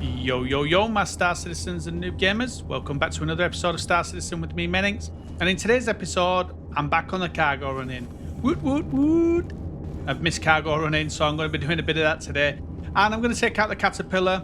Yo, yo, yo, my Star Citizens and Noob Gamers. Welcome back to another episode of Star Citizen with me, Menings. And in today's episode, I'm back on the cargo running. Woot, woot, woot. I've missed cargo running, so I'm going to be doing a bit of that today. And I'm going to take out the Caterpillar.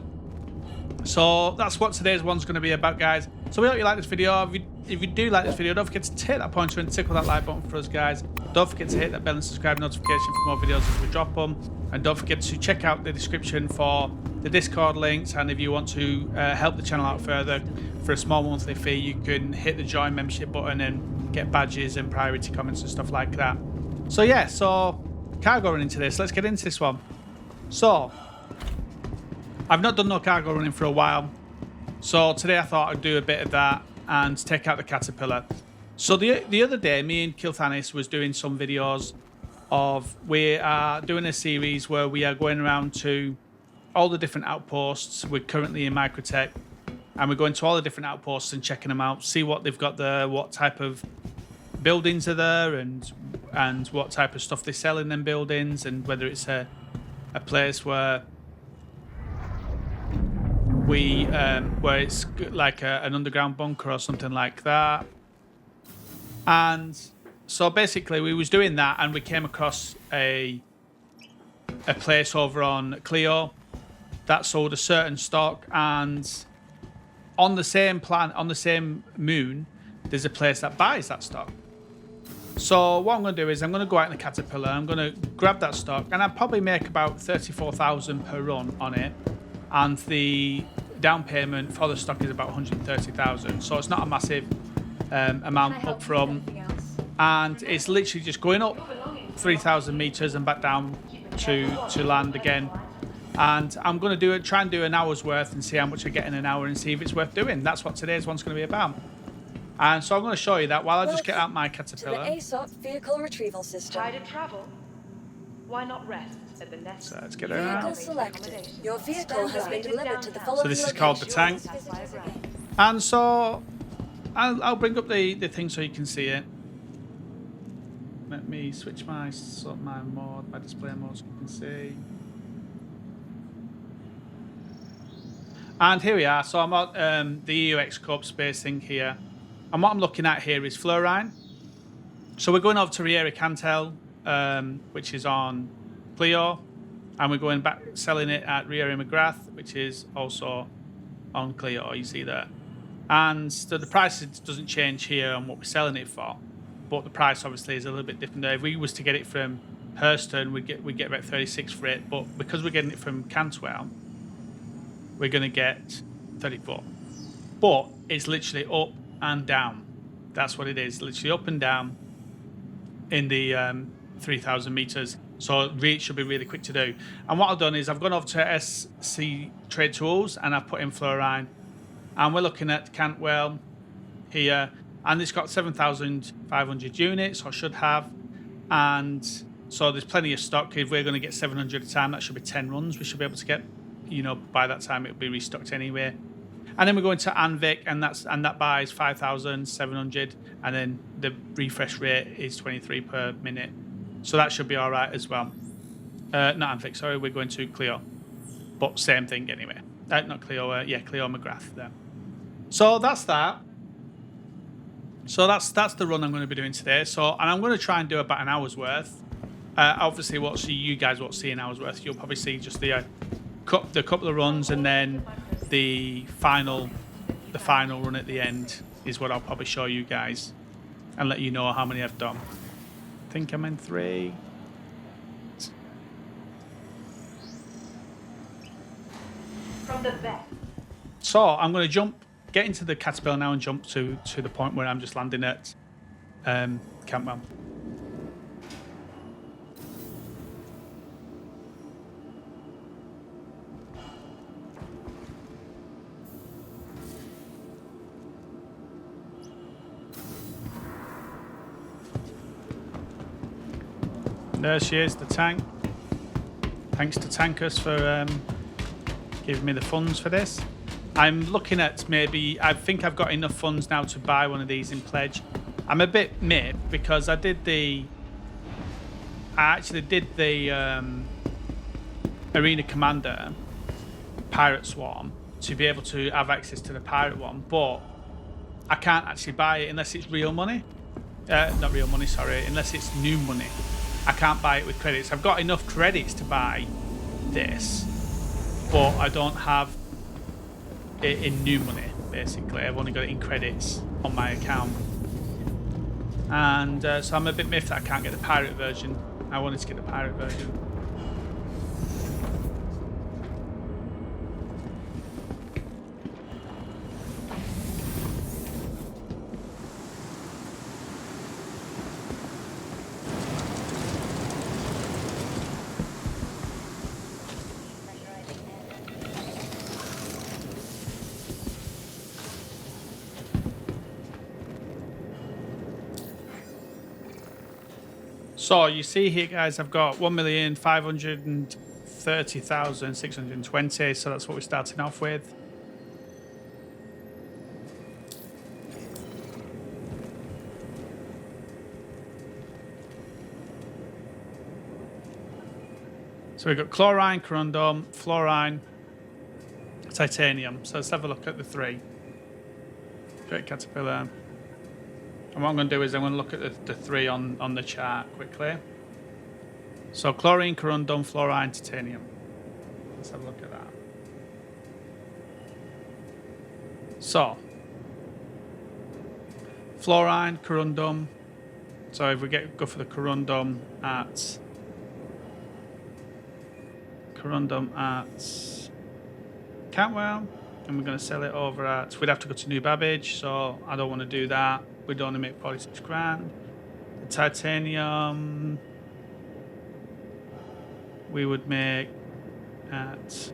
So that's what today's one's going to be about, guys. So we hope you like this video. If you do like this video, don't forget to take that pointer and tickle that like button for us, guys. Don't forget to hit that bell and subscribe notification for more videos as we drop them. And don't forget to check out the description for the Discord links. And if you want to help the channel out further for a small monthly fee, you can hit the join membership button and get badges and priority comments and stuff like that. So yeah, so cargo running today. So let's get into this one. So I've not done no cargo running for a while. So today I thought I'd do a bit of that and take out the Caterpillar. So the other day, me and Kilthanis was doing some videos of, we are doing a series where we are going around to all the different outposts. We're currently in Microtech, and we're going to all the different outposts and checking them out, see what they've got there, what type of buildings are there, and what type of stuff they sell in them buildings, and whether it's a place where where it's like an underground bunker or something like that. And so basically we was doing that, and we came across a place over on Cleo that sold a certain stock, and on the same moon there's a place that buys that stock. So what I'm going to do is I'm going to go out in the Caterpillar, I'm going to grab that stock, and I'll probably make about 34,000 per run on it, and the down payment for the stock is about 130,000, so it's not a massive amount up front, and it's literally just going up 3,000 meters and back down to land again. And I'm going to try and do an hour's worth and see how much I get in an hour and see if it's worth doing. That's what today's one's going to be about. And so I'm going to show you that while I just get out my Caterpillar. To the aUEC vehicle retrieval system. Try to travel. Why not rest at the nest? So let's get her Vehicle out. selected. Your vehicle has been delivered to the following So this is called the tank. locations. And so I'll bring up the thing so you can see it. Let me switch my display mode so you can see. And here we are. So I'm at the aUEC Corp space thing here. And what I'm looking at here is fluorine. So we're going over to Riera Cantel, which is on Cleo. And we're going back selling it at Riera McGrath, which is also on Cleo, you see there. And so the price doesn't change here on what we're selling it for. But the price obviously is a little bit different there. If we was to get it from Hurston, we'd get about 36 for it. But because we're getting it from Cantwell, we're going to get 34. But it's literally up and down. That's what it is. Literally up and down in the 3,000 meters. So it should be really quick to do. And what I've done is I've gone over to SC Trade Tools and I've put in fluorine. And we're looking at Cantwell here. And it's got 7,500 units, or should have. And so there's plenty of stock. If we're going to get 700 a time, that should be 10 runs. We should be able to get, you know, by that time it'll be restocked anyway. And then we're going to aUEC, and that buys 5,700, and then the refresh rate is 23 per minute. So that should be all right as well. Not aUEC, sorry, we're going to Cleo. But same thing anyway. Not Cleo, yeah, Cleo McGrath there. So that's that. So that's the run I'm going to be doing today. So, and I'm going to try and do about an hour's worth. Obviously, you guys won't see an hour's worth. You'll probably see just the couple of runs, and then the final run at the end is what I'll probably show you guys and let you know how many I've done. I think I'm in 3. From the vet. So I'm going to get into the Caterpillar now and jump to the point where I'm just landing at Campbell. There she is, the tank. Thanks to Tankers for giving me the funds for this. I'm looking at maybe, I think I've got enough funds now to buy one of these in pledge. I'm a bit miffed because I actually did the Arena Commander Pirate Swarm, to be able to have access to the pirate one, but I can't actually buy it unless it's real money. Not real money, sorry, unless it's new money. I can't buy it with credits. I've got enough credits to buy this, but I don't have it in new money, basically. I've only got it in credits on my account. And so I'm a bit miffed that I can't get the pirate version. I wanted to get the pirate version. So you see here, guys, I've got 1,530,620. So that's what we're starting off with. So we've got chlorine, corundum, fluorine, titanium. So let's have a look at the three. Great caterpillar. And what I'm going to do is I'm going to look at the three on the chart quickly. So chlorine, corundum, fluorine, titanium. Let's have a look at that. So fluorine, corundum. So if we go for the corundum at Cantwell, and we're going to sell it over at, we'd have to go to New Babbage, so I don't want to do that. We'd only make 46 grand. The titanium we would make at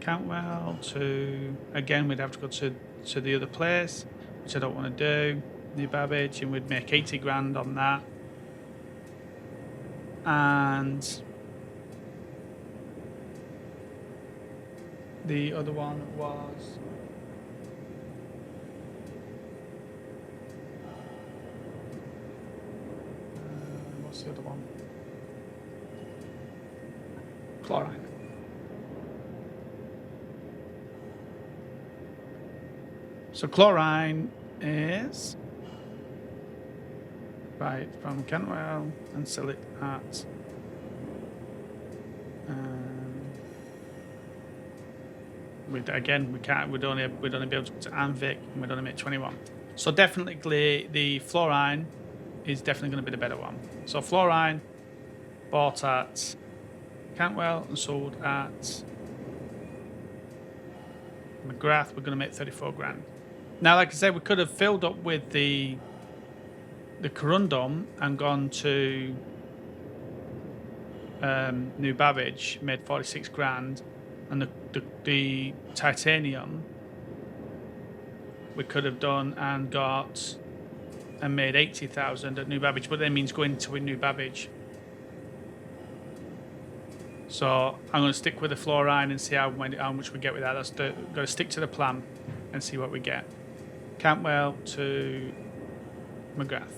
Cantwell to, again, we'd have to go to the other place, which I don't want to do. New Babbage, and we'd make 80 grand on that. And the other one was what's the other one? Chlorine. So chlorine is right from Kentwell and sell it at we'd only be able to go to Anvic, and we'd only make 21. So definitely the fluorine is definitely going to be the better one. So fluorine bought at Cantwell and sold at McGrath, we're going to make 34 grand. Now, like I said, we could have filled up with the corundum and gone to New Babbage, made 46 grand, and the titanium we could have done and got and made 80,000 at New Babbage, but that means going to a New Babbage. So I'm going to stick with the fluorine and see how much we get with that. Got to stick to the plan and see what we get. Cantwell to McGrath.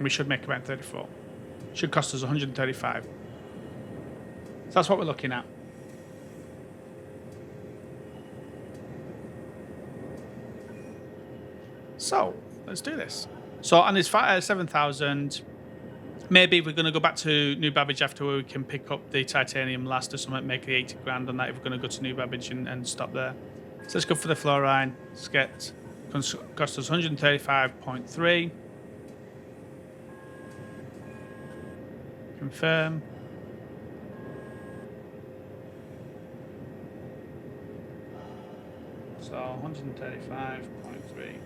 We should make about 34. Should cost us 135. So that's what we're looking at. So let's do this. So on this 7,000, maybe we're going to go back to New Babbage after where we can pick up the titanium last or something, make the 80 grand on that if we're going to go to New Babbage and stop there. So let's go for the fluorine. Let's cost us 135.3. Confirm. So 135.3.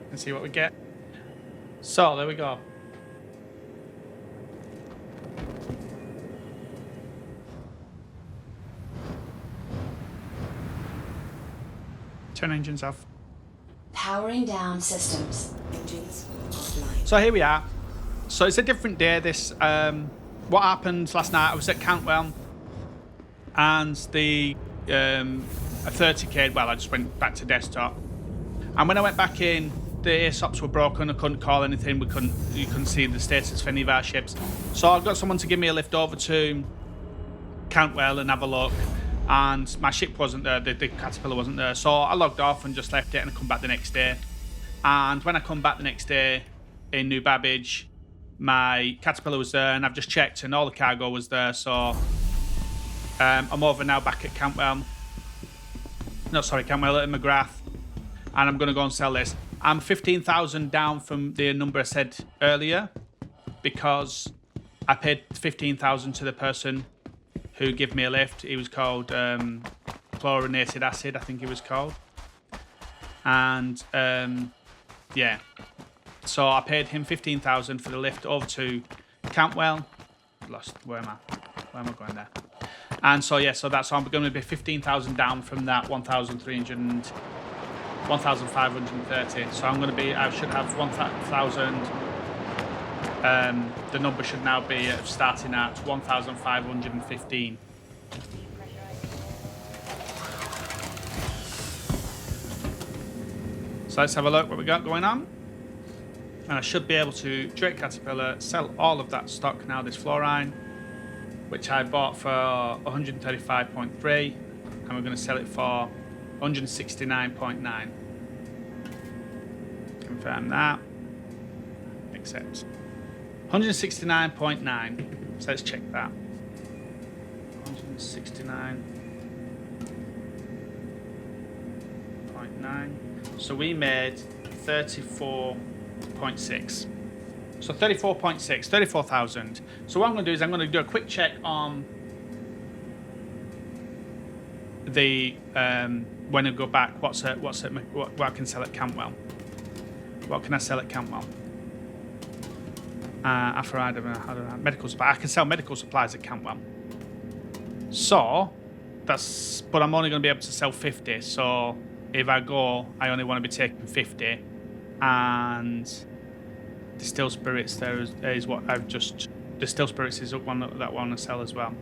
And see what we get. So there we go. Turn engines off. Powering down systems. Engines offline. So here we are. So it's a different day. This what happened last night? I was at Cantwell, and the a 30k. Well, I just went back to desktop, and when I went back in, the ASOPs were broken. I couldn't call anything. You couldn't see the status for any of our ships. So I got someone to give me a lift over to Cantwell and have a look. And my ship wasn't there. The Caterpillar wasn't there. So I logged off and just left it and I come back the next day. And when I come back the next day in New Babbage, my Caterpillar was there and I've just checked and all the cargo was there. So I'm over now back at Cantwell. No, sorry, Cantwell at McGrath. And I'm going to go and sell this. I'm 15,000 down from the number I said earlier because I paid 15,000 to the person who gave me a lift. He was called chlorinated acid, I think he was called. And yeah, so I paid him 15,000 for the lift over to Cantwell. Where am I going there? And so yeah, so that's I'm going to be 15,000 down from that 1,530. So I'm going to be, I should have 1,000. The number should now be starting at 1,515. So let's have a look what we got going on. And I should be able to Drake Caterpillar, sell all of that stock now, this fluorine, which I bought for 135.3, and we're going to sell it for 169.9. Confirm that. Accept. 169.9. So let's check that. 169.9. So we made 34.6. So 34.6, 34,000. So what I'm going to do is I'm going to do a quick check on the when I go back. What I can sell at Cantwell? What can I sell at Cantwell? After I don't know, medical supply. I can sell medical supplies at Cantwell. So that's, but I'm only going to be able to sell 50. So if I go, I only want to be taking 50, and Distilled Spirits there is what I've just. Distilled Spirits is one that I want to sell as well.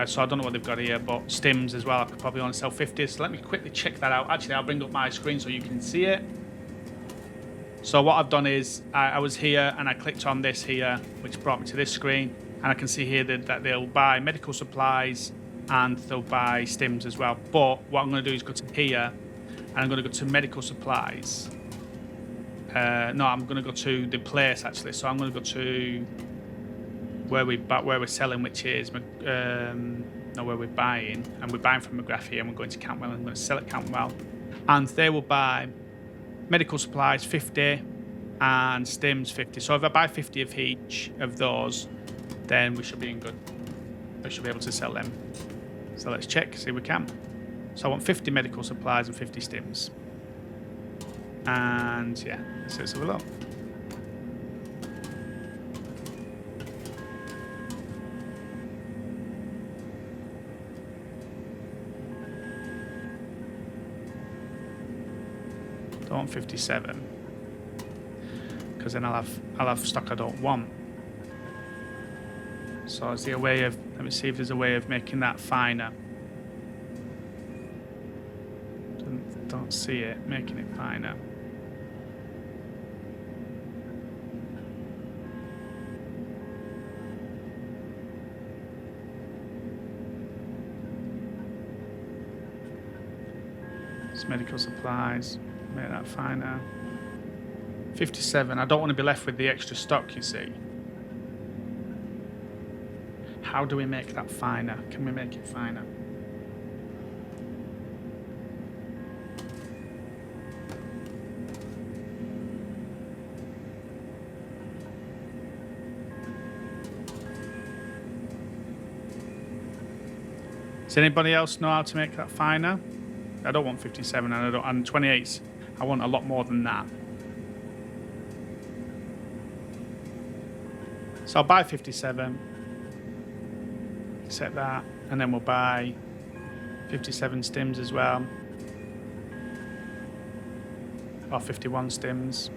So I don't know what they've got here, but Stims as well. I could probably only sell 50. So let me quickly check that out. Actually, I'll bring up my screen so you can see it. So what I've done is I was here and I clicked on this here, which brought me to this screen, and I can see here that they'll buy medical supplies and they'll buy Stims as well. But what I'm going to do is go to here and I'm going to go to medical supplies. No, I'm going to go to the place actually. So I'm going to go to where we're selling, which is where we're buying, and we're buying from McGrath here, and we're going to Cantwell and I'm going to sell at Cantwell, and they will buy medical supplies 50 and Stims 50. So if I buy 50 of each of those, then we should be in good. We should be able to sell them. So let's check, see if we can. So I want 50 medical supplies and 50 Stims. And yeah, let's have a look. I want 57 because then I'll have stock I don't want. So is there a way of, let me see if there's a way of making that finer. Don't see it making it finer. It's medical supplies. Make that finer. 57. I don't want to be left with the extra stock, you see. How do we make that finer? Can we make it finer? Does anybody else know how to make that finer? I don't want 57 and 28. I want a lot more than that. So I'll buy 57. Accept that. And then we'll buy 57 Stims as well. Or 51 Stims.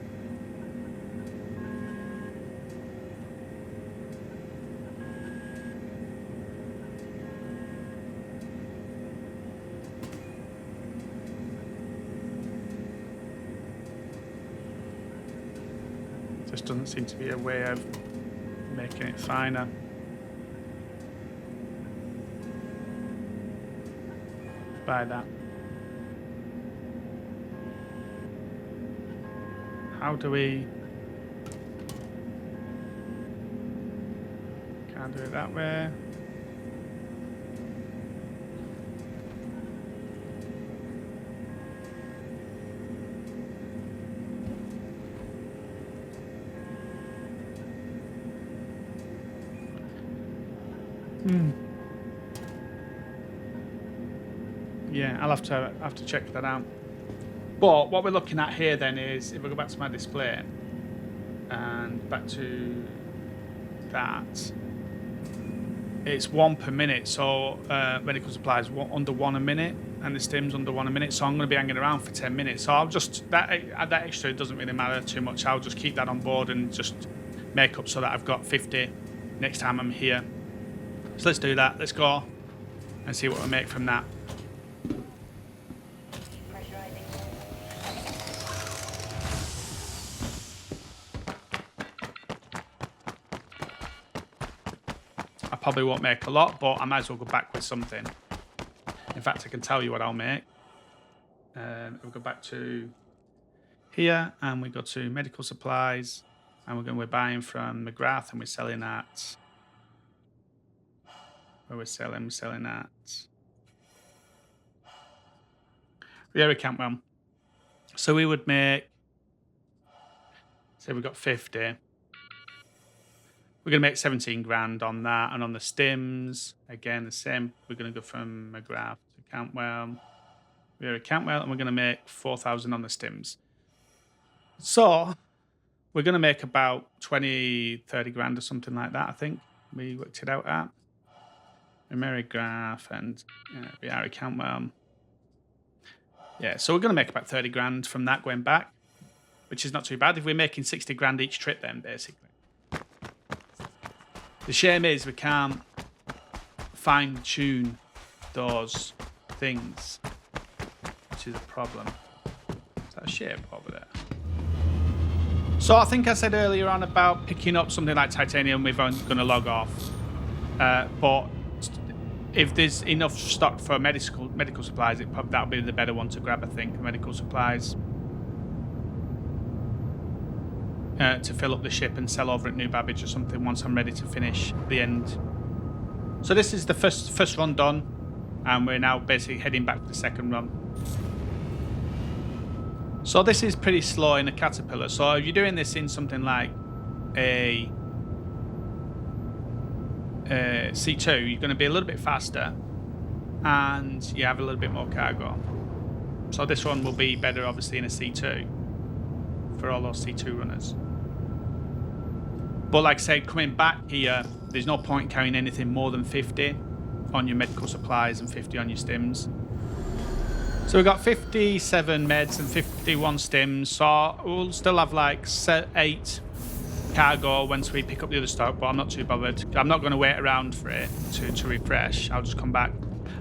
Just doesn't seem to be a way of making it finer. Buy that. How do we... Can't do it that way. Yeah, I'll have to check that out. But what we're looking at here then is, if I go back to my display and back to that, it's 1 per minute. So medical supplies under 1 a minute, and the stims under 1 a minute. So I'm going to be hanging around for 10 minutes. So I'll just that extra doesn't really matter too much. I'll just keep that on board and just make up so that I've got 50 next time I'm here. So let's do that. Let's go and see what we make from that. I probably won't make a lot, but I might as well go back with something. In fact, I can tell you what I'll make. We'll go back to here, and we go to medical supplies, and we're buying from McGrath, and we're selling at... Where we're selling at... Yeah, we can't well. So we would make... Say we've got 50. We're going to make 17 grand on that. And on the stims, again, the same. We're going to go from McGrath to Cantwell. We're at Cantwell, and we're going to make 4,000 on the stims. So we're going to make about 20, 30 grand or something like that, I think. We worked it out at. McGrath and we are at Cantwell. Yeah, so we're going to make about 30 grand from that going back, which is not too bad. If we're making 60 grand each trip then, basically. The shame is we can't fine-tune those things, which is a problem. Is that a shape over there? So I think I said earlier on about picking up something like titanium, we're going to log off. But if there's enough stock for medical supplies, that'll be the better one to grab, I think, medical supplies. To fill up the ship and sell over at New Babbage or something once I'm ready to finish the end. So this is the first run done, and we're now basically heading back for the second run. So this is pretty slow in a Caterpillar. So if you're doing this in something like a C2, you're going to be a little bit faster, and you have a little bit more cargo. So this one will be better, obviously, in a C2 for all those C2 runners. But like I said, coming back here, there's no point carrying anything more than 50 on your medical supplies and 50 on your stims. So we've got 57 meds and 51 stims, so we'll still have like 8 cargo once we pick up the other stock, but I'm not too bothered. I'm not going to wait around for it to refresh. I'll just come back.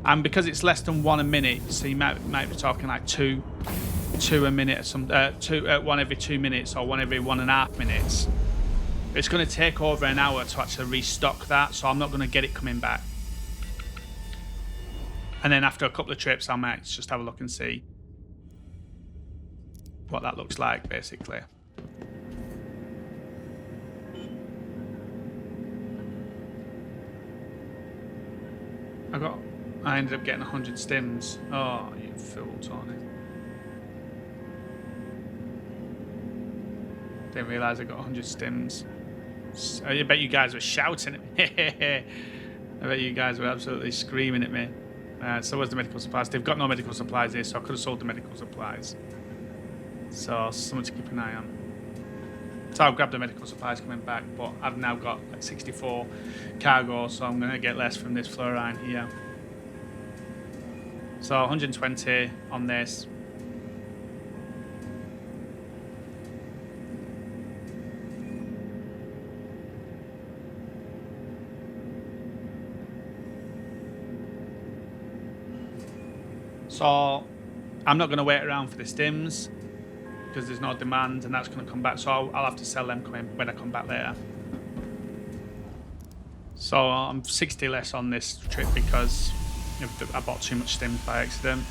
And because it's less than 1 a minute, so you might be talking like two a minute or some, 1 every 2 minutes or 1 every 1.5 minutes. It's going to take over an hour to actually restock that, so I'm not going to get it coming back. And then after a couple of trips, I might just have a look and see what that looks like, basically. I ended up getting 100 stims. Oh, you fool, Tony. Didn't realise I got 100 stims. I bet you guys were shouting at me. I bet you guys were absolutely screaming at me. So where's the medical supplies? They've got no medical supplies here, so I could have sold the medical supplies. So something to keep an eye on. So I'll grab the medical supplies coming back, but I've now got like 64 cargo, so I'm going to get less from this fluorine here. So 120 on this. So I'm not going to wait around for the stims. because there's no demand, and that's going to come back. So I'll have to sell them when I come back later. So I'm 60 less on this trip because I bought too much stims by accident.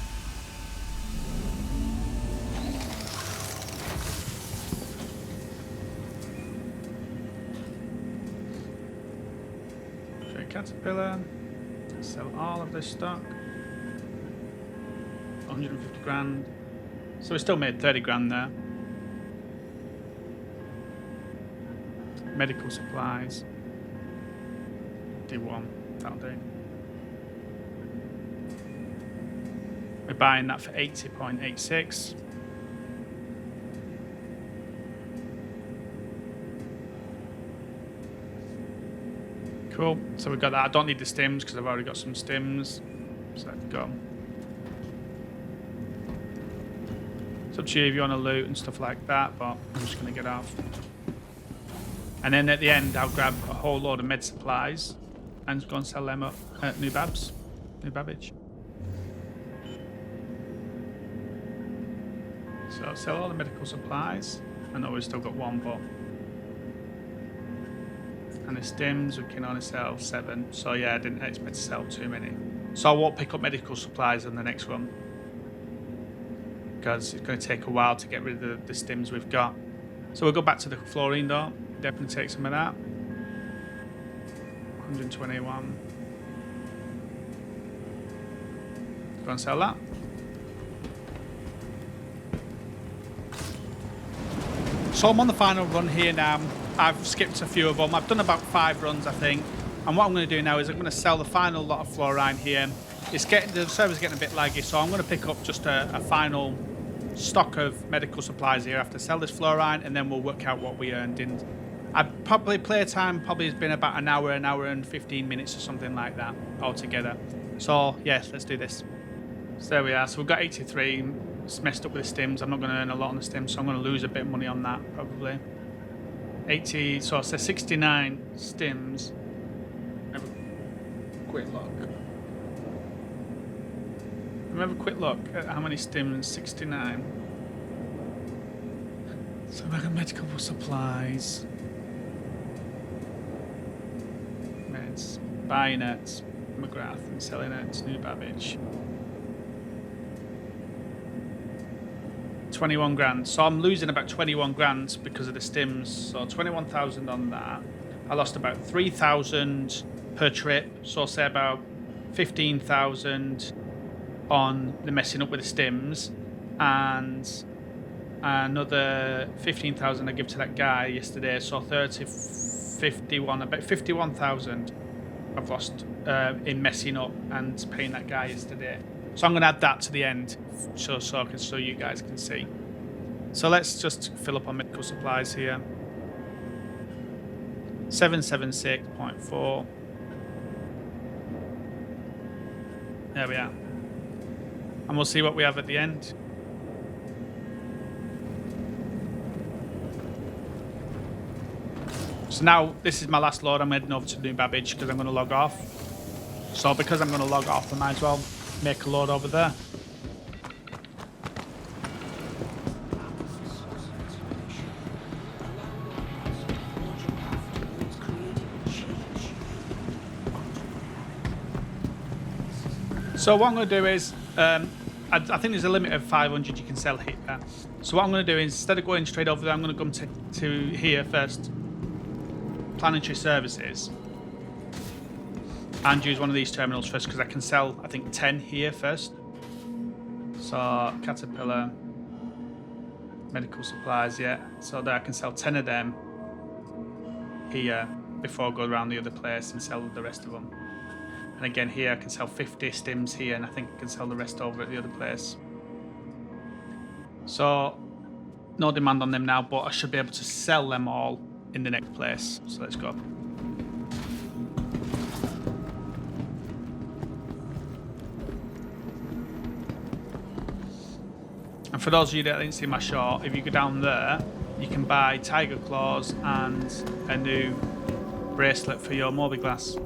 Trade caterpillar. Sell all of this stock. 150 grand. So we still made 30 grand there. Medical supplies. D1, that'll do. We're buying that for 80.86. Cool. So we've got that. I don't need the stims because I've already got some stims. So let's go. It's up to you if you want to loot and stuff like that, but I'm just going to get off. And then at the end, I'll grab a whole load of med supplies and go and sell them up at New Babbage. So I'll sell all the medical supplies. I know we've still got one, but... And the stims, we can only sell 7. So yeah, I didn't expect to sell too many. So I won't pick up medical supplies on the next one, because it's going to take a while to get rid of the stims we've got. So we'll go back to the fluorine though. Definitely take some of that. 121. Go and sell that. So I'm on the final run here now. I've skipped a few of them. I've done about 5 runs, I think. And what I'm going to do now is I'm going to sell the final lot of fluorine here. The server's getting a bit laggy, so I'm going to pick up just a final stock of medical supplies here after sell this fluorine, and then we'll work out what we earned in. I'd probably playtime has been about an hour and 15 minutes or something like that altogether. So yes, let's do this. So there we are. So we've got 83. It's messed up with the stims. I'm not going to earn a lot on the stims, so I'm going to lose a bit of money on that probably. 80. So I said 69 stims. Have a quick look. Have a quick look at how many stims. 69. So we've got medical supplies. Meds. Buying it. McGrath and selling it. New Babbage. 21 grand. So I'm losing about 21 grand because of the stims. So 21,000 on that. I lost about 3,000 per trip. So say about 15,000 on the messing up with the stims, and another 15,000 I give to that guy yesterday. So 51, about 51,000 I've lost in messing up and paying that guy yesterday. So I'm going to add that to the end so you guys can see. So let's just fill up our medical supplies here. 776.4. There we are. And we'll see what we have at the end. So now this is my last load. I'm heading over to New Babbage because I'm going to log off. So because I'm going to log off, I might as well make a load over there. So what I'm going to do is, I think there's a limit of 500 you can sell here. So what I'm going to do is, instead of going straight over there, I'm going to come to here first, planetary services, and use one of these terminals first because I can sell, I think, 10 here first. So Caterpillar, medical supplies, yeah. So there I can sell 10 of them here before I go around the other place and sell the rest of them. And again here I can sell 50 stims here, and I think I can sell the rest over at the other place. So no demand on them now, but I should be able to sell them all in the next place. So let's go. And for those of you that didn't see my shot, if you go down there, you can buy tiger claws and a new bracelet for your mobiGlass.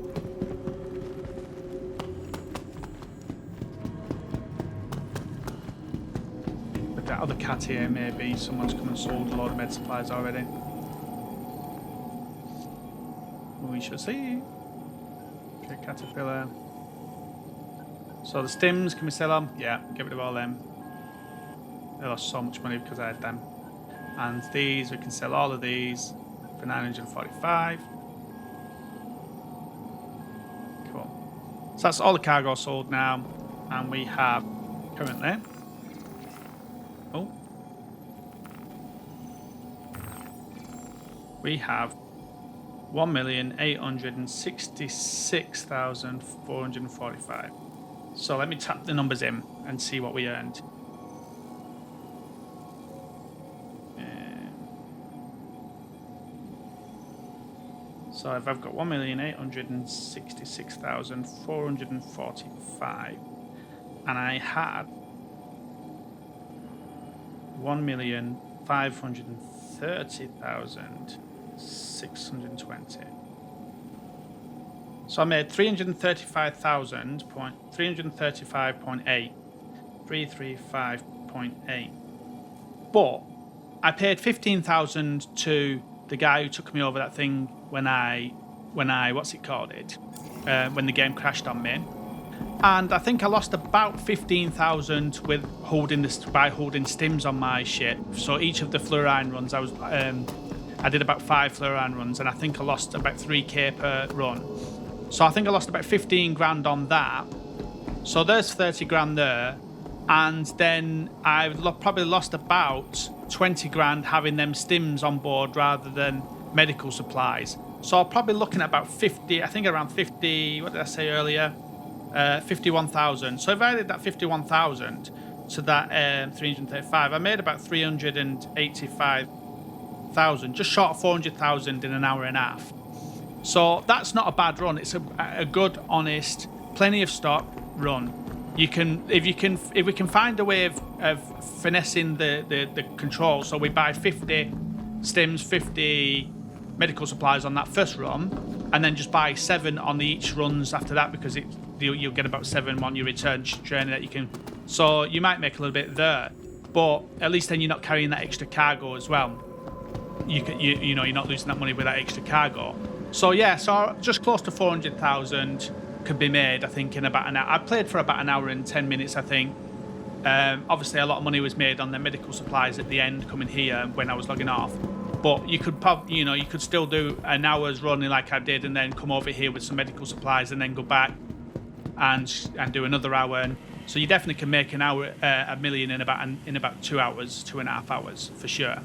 that other cat here, maybe someone's come and sold a load of med supplies already. We shall see. Okay, caterpillar. So the stims, can we sell them? Yeah, get rid of all them. I lost so much money because I had them. And these, we can sell all of these for 945. Cool. So that's all the cargo sold now. And we have currently... Oh. We have 1,866,445. So let me tap the numbers in and see what we earned. So if I've got 1,866,445 and I had 1,530,620. So I made 335.8, 335.8. But I paid 15,000 to the guy who took me over that thing when I what's it called it? When the game crashed on me. And I think I lost about 15,000 with by holding stims on my ship. So each of the fluorine runs, I did about 5 fluorine runs, and I think I lost about 3k per run. So I think I lost about 15 grand on that. So there's 30 grand there, and then I probably lost about 20 grand having them stims on board rather than medical supplies. So I'm probably looking at about 50. I think around 50. What did I say earlier? 51,000. So if I did that 51,000 to that 335, I made about 385,000, just short of 400,000 in an hour and a half. So that's not a bad run. It's a good, honest, plenty of stock run. If we can find a way of finessing the control, so we buy 50 stims, 50 medical supplies on that first run, and then just buy 7 on each runs after that, because you'll get about 7 on your return journey that you can. So you might make a little bit there, but at least then you're not carrying that extra cargo as well. You know, you're not losing that money with that extra cargo. So yeah, so just close to 400,000 could be made, I think, in about an hour. I played for about an hour and 10 minutes, I think. Obviously, a lot of money was made on the medical supplies at the end, coming here when I was logging off. But you could probably, you could still do an hour's running like I did, and then come over here with some medical supplies, and then go back and do another hour. And so you definitely can make a million in about 2 hours, 2.5 hours for sure.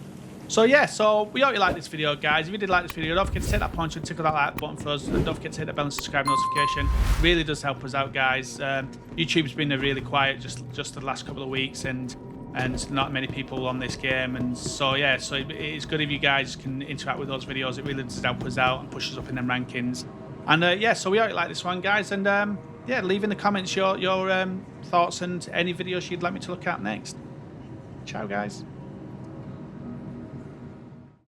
So yeah, so we hope you liked this video, guys. If you did like this video, don't forget to take that pointer and tickle that like button for us, and don't forget to hit the bell and subscribe notification. It really does help us out, guys. YouTube's been really quiet just the last couple of weeks, and not many people on this game, and so yeah, so it's good if you guys can interact with those videos. It really does help us out and push us up in them rankings. And yeah, so we hope you like this one, guys, and yeah, leave in the comments your thoughts and any videos you'd like me to look at next. Ciao, guys.